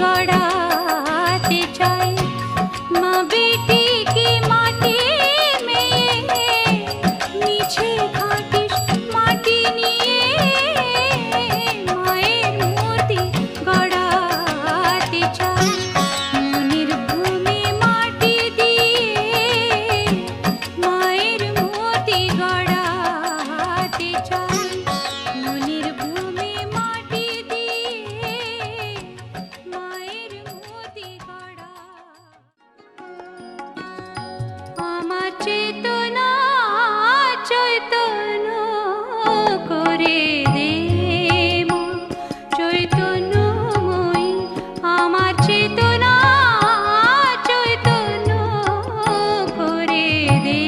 গড়াতে চাই। মা বেটিকে মাটি মেয়ে মিছে ঘাটিস মাটি নিয়ে, মায়ের মূর্তি গড়াতে চাই। মনের ভূমি মাটি দিয়ে মায়ের মূর্তি গড়াতে চাই। মনের ভূমি মাটি দিয়ে মায়ের মূর্তি গড়া। আমার চেতনা চৈতন্য করে দে মা, চৈতন্যময়ী। আমার চেতনা চৈতন্য করে দে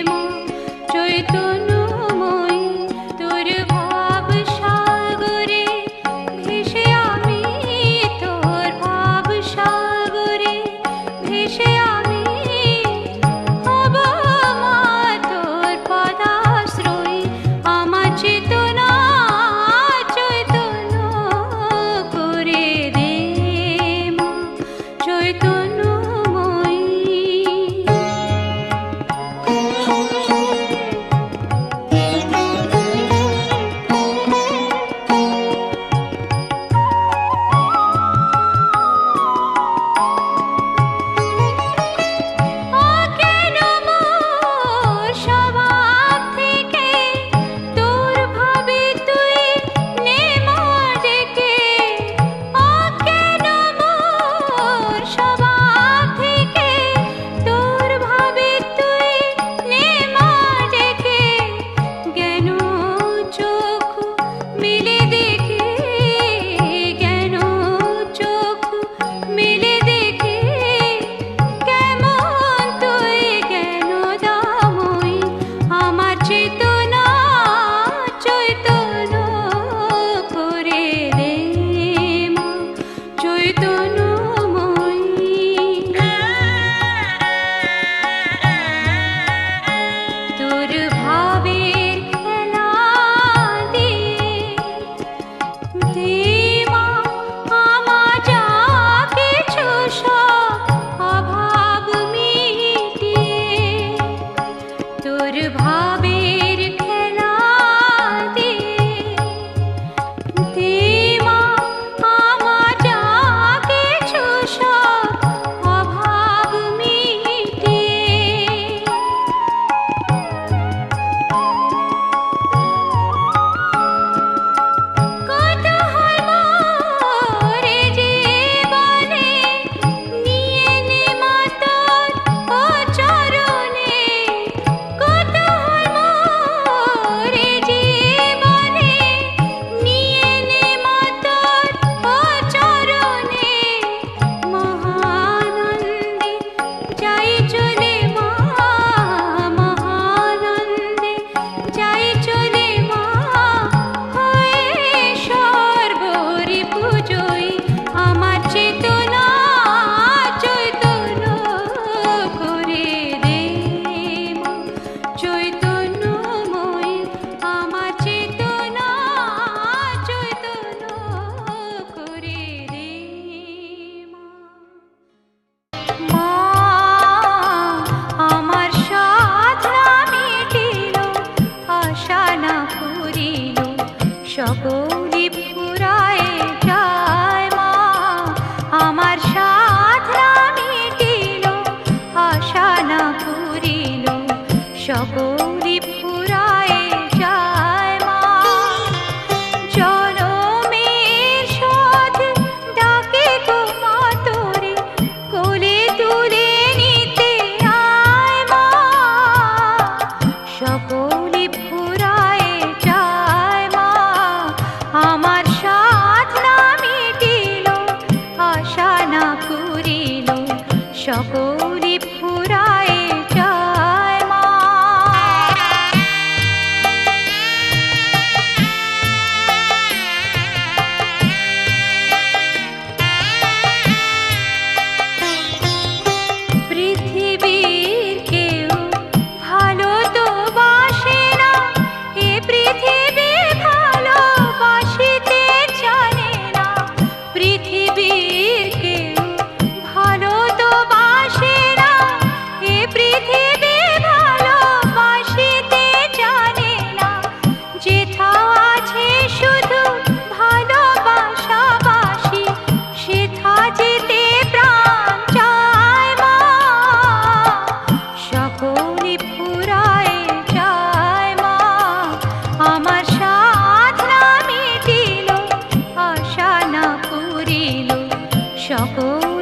মা, চৈতন্যময়ী। তোর ভাব সাগরে ভেসে আমি, তোর ভাব সাগরে ভেসে আমি হব মা তোর পদাশ্রয়ী। আমার চেতনা চৈতন্য করে দে মা, চৈতন্যময়ী। অজ্ঞান মোর স্বভাব থেকে তোর ভাবে তুই নে মা ডেকে। অজ্ঞান মোর স্বভাব থেকে তোর ভাবে তুই নে মা ডেকে। জ্ঞান চক্ষু মেলে দেখে, জ্ঞান চক্ষু মেলে দেখে কেমন তুই জ্ঞান দাময়ী। আমার চেতনা চৈতন্য করে দে মা, চৈতন্যময়ী। তোর ভাবের খেলা দিয়ে দে মা আমার যা কিছু সব অভাব মিটিয়ে। তোর ভাবের খেলা দিয়ে দে মা আমার যা কিছু সব অভাব মিটিয়ে। কৌতূহল মোর এ জীবনে নিয়ে নে মা তোর ও চরণে। কৌতূহল মোর এ জীবনে নিয়ে নে মা তোর ও চরণে। মহানন্দে যাই চলে মা, মহানন্দে যাই চলে মা হয়ে সর্বরি পুজোই। আমার চেতনা চৈতন্য করে দে মা, চৈতন্যময়ী। আমার চেতনা চৈতন্য করে দে মা। মা আমার সাধনা মিটিল, আশা না ফুরিল, সকলি ফুরায় যায় মা। আমার সাধনা মিটিল, আশা না ফুরিল, সকলি ফুরায় যায় মা। জনমের শোধ ডাকে গো মা তোরে, কোলে তুলে নিতে আয় মা। সকলি ফুরায় যায় মা। আমার সাধনা মিটিল, আশা না ফুরিল, সকলি ফুরায় যায় মা। পৃথিবীর কেউ ভালো তো বাসে না, এ পৃথিবী ভালোবাসিতে জানে না। পৃথিবী পৃথিবীর কেউ ভালো তো বাসে না, এ পৃথিবী ভালোবাসিতে জানে না। যেথাও আছে শুধু ভালোবাসাবাসি, সেথা যেতে প্রাণ চায় মা। সকলে ফুরায় যায় মা, আমার সাধ না মিটিল, আশা না পুরিল, সকল